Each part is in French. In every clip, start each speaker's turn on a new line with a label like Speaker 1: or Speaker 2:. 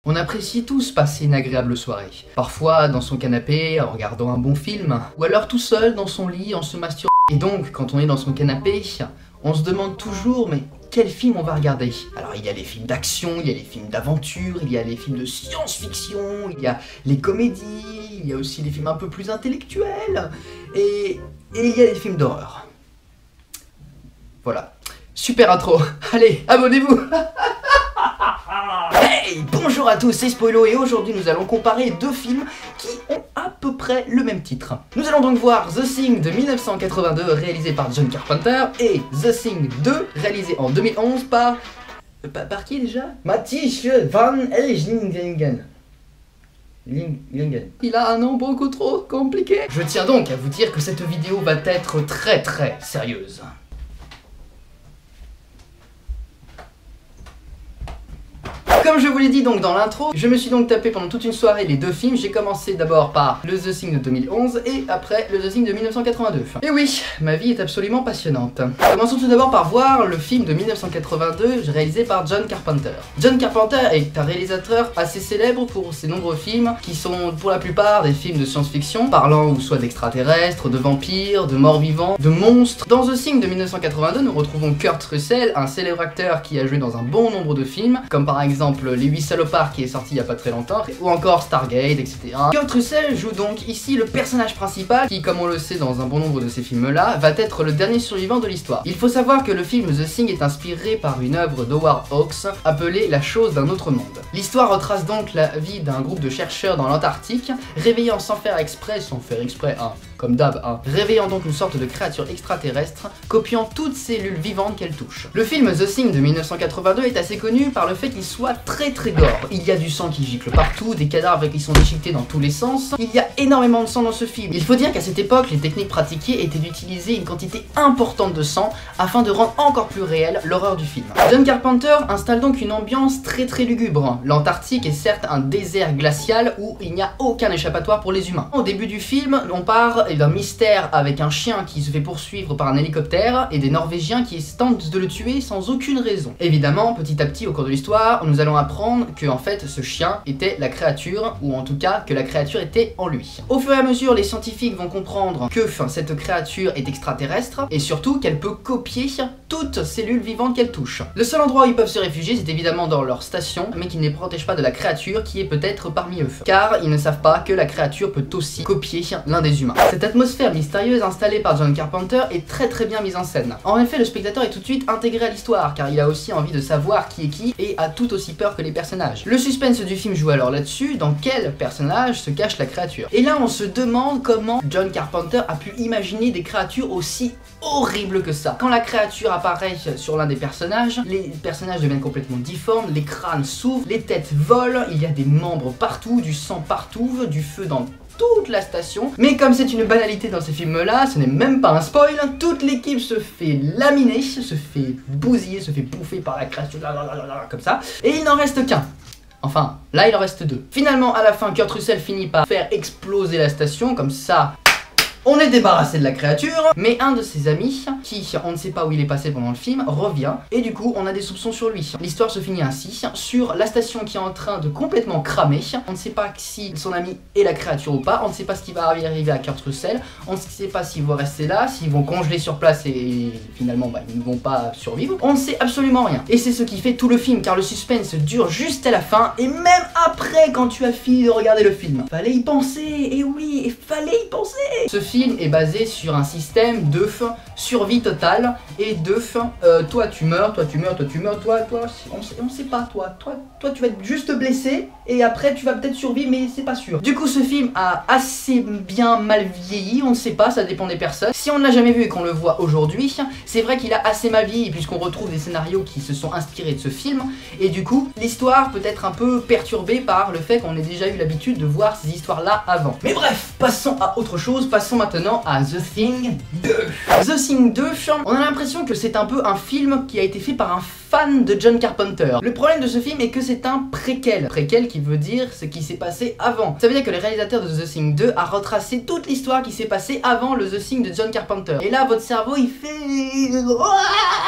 Speaker 1: On apprécie tous passer une agréable soirée. Parfois dans son canapé en regardant un bon film, ou alors tout seul dans son lit en se masturbant. Et donc quand on est dans son canapé, on se demande toujours mais quel film on va regarder? Alors il y a les films d'action, il y a les films d'aventure, il y a les films de science-fiction, il y a les comédies, il y a aussi les films un peu plus intellectuels, et il y a les films d'horreur. Voilà. Super intro. Allez, abonnez-vous. Hey, bonjour à tous, c'est Spoilo et aujourd'hui nous allons comparer deux films qui ont à peu près le même titre. Nous allons donc voir The Thing de 1982 réalisé par John Carpenter et The Thing 2 réalisé en 2011 par qui déjà? Matthias van Helgeningen. Il a un nom beaucoup trop compliqué. Je tiens donc à vous dire que cette vidéo va être très sérieuse. Comme je vous l'ai dit donc dans l'intro, je me suis donc tapé pendant toute une soirée les deux films. J'ai commencé d'abord par le The Thing de 2011 et après le The Thing de 1982. Et oui, ma vie est absolument passionnante. Commençons tout d'abord par voir le film de 1982 réalisé par John Carpenter. John Carpenter est un réalisateur assez célèbre pour ses nombreux films qui sont pour la plupart des films de science-fiction parlant ou soit d'extraterrestres, de vampires, de morts vivants, de monstres. Dans The Thing de 1982, nous retrouvons Kurt Russell, un célèbre acteur qui a joué dans un bon nombre de films, comme par exemple Les 8 salopards qui est sorti il y a pas très longtemps, ou encore Stargate, etc. Kurt Russell joue donc ici le personnage principal qui, comme on le sait dans un bon nombre de ces films-là, va être le dernier survivant de l'histoire. Il faut savoir que le film The Thing est inspiré par une œuvre d'Howard Hawks appelée La chose d'un autre monde. L'histoire retrace donc la vie d'un groupe de chercheurs dans l'Antarctique, réveillant sans faire exprès, comme d'hab, réveillant donc une sorte de créature extraterrestre, copiant toute cellule vivante qu'elle touche. Le film The Thing de 1982 est assez connu par le fait qu'il soit très gore. Il y a du sang qui gicle partout, des cadavres qui sont déchiquetés dans tous les sens, il y a énormément de sang dans ce film. Il faut dire qu'à cette époque, les techniques pratiquées étaient d'utiliser une quantité importante de sang afin de rendre encore plus réelle l'horreur du film. John Carpenter installe donc une ambiance très lugubre. L'Antarctique est certes un désert glacial où il n'y a aucun échappatoire pour les humains. Au début du film, on part d'un mystère avec un chien qui se fait poursuivre par un hélicoptère et des Norvégiens qui tentent de le tuer sans aucune raison. Évidemment, petit à petit au cours de l'histoire, nous allons apprendre que en fait ce chien était la créature, ou en tout cas que la créature était en lui. Au fur et à mesure, les scientifiques vont comprendre que cette créature est extraterrestre et surtout qu'elle peut copier toute cellule vivante qu'elle touche. Le seul endroit où ils peuvent se réfugier, c'est évidemment dans leur station, mais qui ne les protège pas de la créature qui est peut-être parmi eux, car ils ne savent pas que la créature peut aussi copier l'un des humains. Cette atmosphère mystérieuse installée par John Carpenter est très bien mise en scène. En effet, le spectateur est tout de suite intégré à l'histoire, car il a aussi envie de savoir qui est qui et a tout aussi peur que les personnages. Le suspense du film joue alors là-dessus, dans quel personnage se cache la créature. Et là on se demande comment John Carpenter a pu imaginer des créatures aussi horribles que ça. Quand la créature apparaît sur l'un des personnages, les personnages deviennent complètement difformes, les crânes s'ouvrent, les têtes volent, il y a des membres partout, du sang partout, du feu dans toute la station. Mais comme c'est une banalité dans ces films-là, ce n'est même pas un spoil, toute l'équipe se fait laminer, se fait bousiller, se fait bouffer par la créature, comme ça, et il n'en reste qu'un. Enfin, là il en reste deux. Finalement, à la fin, Kurt Russell finit par faire exploser la station, comme ça on est débarrassé de la créature, mais un de ses amis, qui on ne sait pas où il est passé pendant le film, revient, et du coup on a des soupçons sur lui. L'histoire se finit ainsi, sur la station qui est en train de complètement cramer, on ne sait pas si son ami est la créature ou pas, on ne sait pas ce qui va arriver à Kurt Russell, on ne sait pas s'ils vont rester là, s'ils vont congeler sur place et finalement ils ne vont pas survivre, on ne sait absolument rien. Et c'est ce qui fait tout le film, car le suspense dure juste à la fin, et même après quand tu as fini de regarder le film. Fallait y penser, et oui, et fallait y penser. Ce film est basé sur un système de survie totale et de toi tu meurs, toi tu meurs, toi tu meurs, toi on sait pas, toi tu vas être juste blessé et après tu vas peut-être survivre mais c'est pas sûr. Du coup ce film a assez bien mal vieilli, on ne sait pas, ça dépend des personnes. Si on ne l'a jamais vu et qu'on le voit aujourd'hui, c'est vrai qu'il a assez mal vieilli puisqu'on retrouve des scénarios qui se sont inspirés de ce film et du coup l'histoire peut être un peu perturbée par le fait qu'on ait déjà eu l'habitude de voir ces histoires là avant. Mais bref, passons à autre chose, passons maintenant à The Thing 2. The Thing 2, on a l'impression que c'est un peu un film qui a été fait par un fan de John Carpenter. Le problème de ce film est que c'est un préquel. Préquel qui veut dire ce qui s'est passé avant. Ça veut dire que le réalisateur de The Thing 2 a retracé toute l'histoire qui s'est passée avant le The Thing de John Carpenter. Et là, votre cerveau, il fait...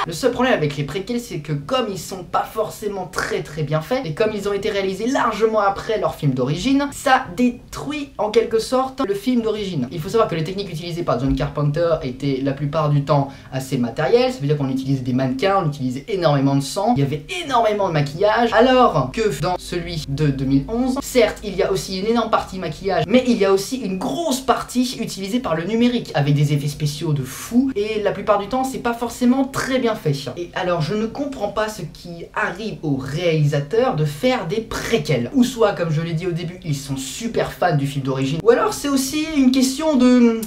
Speaker 1: Le seul problème avec les préquels, c'est que comme ils sont pas forcément très bien faits, et comme ils ont été réalisés largement après leur film d'origine, ça détruit en quelque sorte le film d'origine. Il faut savoir que les techniques utilisées par John Carpenter étaient la plupart du temps assez matérielles, ça veut dire qu'on utilisait des mannequins, on utilisait énormément de sang, il y avait énormément de maquillage, alors que dans celui de 2011, certes il y a aussi une énorme partie maquillage, mais il y a aussi une grosse partie utilisée par le numérique, avec des effets spéciaux de fou, et la plupart du temps c'est pas forcément très bien fait. Et alors je ne comprends pas ce qui arrive aux réalisateurs de faire des préquels, ou soit comme je l'ai dit au début, ils sont super fans du film d'origine, ou alors c'est aussi une question de...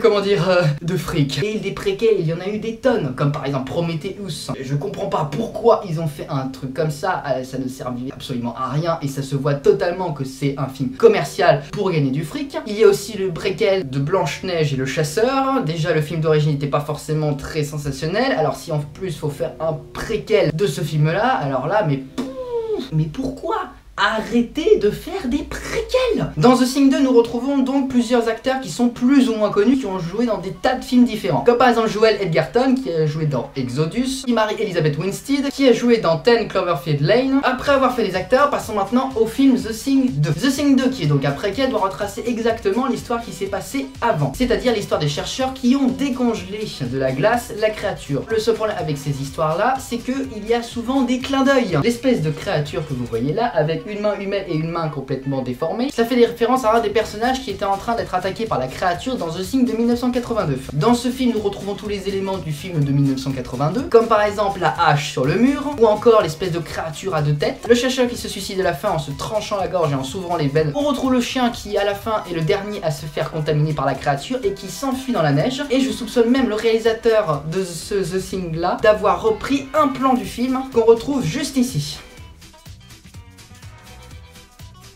Speaker 1: comment dire... de fric. Et des préquels, il y en a eu des tonnes, comme par exemple Prometheus. Je comprends pas pourquoi ils ont fait un truc comme ça, ça ne servait absolument à rien, et ça se voit totalement que c'est un film commercial pour gagner du fric. Il y a aussi le préquel de Blanche-Neige et le Chasseur. Déjà le film d'origine n'était pas forcément très sensationnel, alors si en plus faut faire un préquel de ce film là, alors là mais pourquoi ? Arrêtez de faire des préquels. Dans The Thing 2, nous retrouvons donc plusieurs acteurs qui sont plus ou moins connus, qui ont joué dans des tas de films différents. Comme par exemple Joel Edgerton, qui a joué dans Exodus, Mary-Elizabeth Winstead, qui a joué dans 10 Cloverfield Lane. Après avoir fait des acteurs, passons maintenant au film The Thing 2. The Thing 2, qui est donc un préquel, doit retracer exactement l'histoire qui s'est passée avant. C'est-à-dire l'histoire des chercheurs qui ont décongelé de la glace la créature. Le seul problème avec ces histoires-là, c'est qu'il y a souvent des clins d'œil. L'espèce de créature que vous voyez là, avec une main humaine et une main complètement déformée, ça fait des références à un des personnages qui était en train d'être attaqué par la créature dans The Thing de 1982. Dans ce film, nous retrouvons tous les éléments du film de 1982, comme par exemple la hache sur le mur, ou encore l'espèce de créature à deux têtes, le chercheur qui se suicide à la fin en se tranchant la gorge et en s'ouvrant les veines. On retrouve le chien qui, à la fin, est le dernier à se faire contaminer par la créature et qui s'enfuit dans la neige. Et je soupçonne même le réalisateur de ce The Thing là d'avoir repris un plan du film qu'on retrouve juste ici.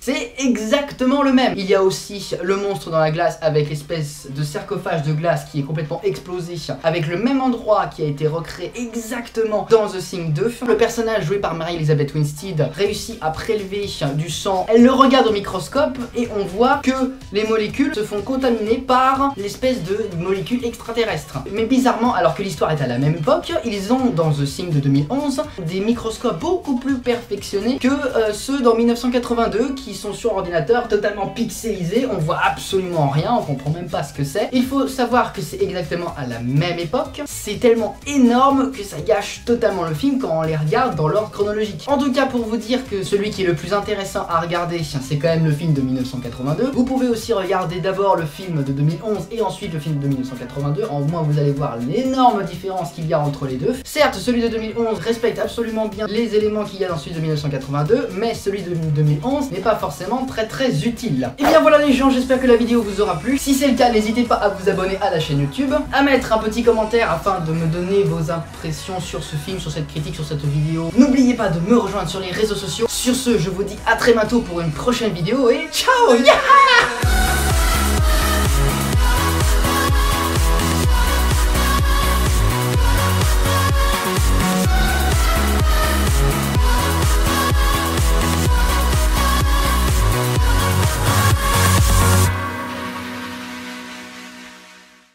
Speaker 1: C'est exactement le même. Il y a aussi le monstre dans la glace avec l'espèce de sarcophage de glace qui est complètement explosé, avec le même endroit qui a été recréé exactement dans The Thing 2. Le personnage joué par Mary-Elizabeth Winstead réussit à prélever du sang. Elle le regarde au microscope et on voit que les molécules se font contaminer par l'espèce de molécules extraterrestres. Mais bizarrement, alors que l'histoire est à la même époque, ils ont dans The Thing de 2011 des microscopes beaucoup plus perfectionnés que ceux dans 1982 qui sont sur ordinateur totalement pixelisés, on voit absolument rien, on comprend même pas ce que c'est. Il faut savoir que c'est exactement à la même époque, c'est tellement énorme que ça gâche totalement le film quand on les regarde dans l'ordre chronologique. En tout cas, pour vous dire que celui qui est le plus intéressant à regarder, c'est quand même le film de 1982. Vous pouvez aussi regarder d'abord le film de 2011 et ensuite le film de 1982, en moins vous allez voir l'énorme différence qu'il y a entre les deux. Certes, celui de 2011 respecte absolument bien les éléments qu'il y a dans celui de 1982, mais celui de 2011 n'est pas forcément très utile. Et bien voilà les gens, j'espère que la vidéo vous aura plu. Si c'est le cas, n'hésitez pas à vous abonner à la chaîne YouTube, à mettre un petit commentaire afin de me donner vos impressions sur ce film, sur cette critique, sur cette vidéo. N'oubliez pas de me rejoindre sur les réseaux sociaux. Sur ce, je vous dis à très bientôt pour une prochaine vidéo et ciao, yeah!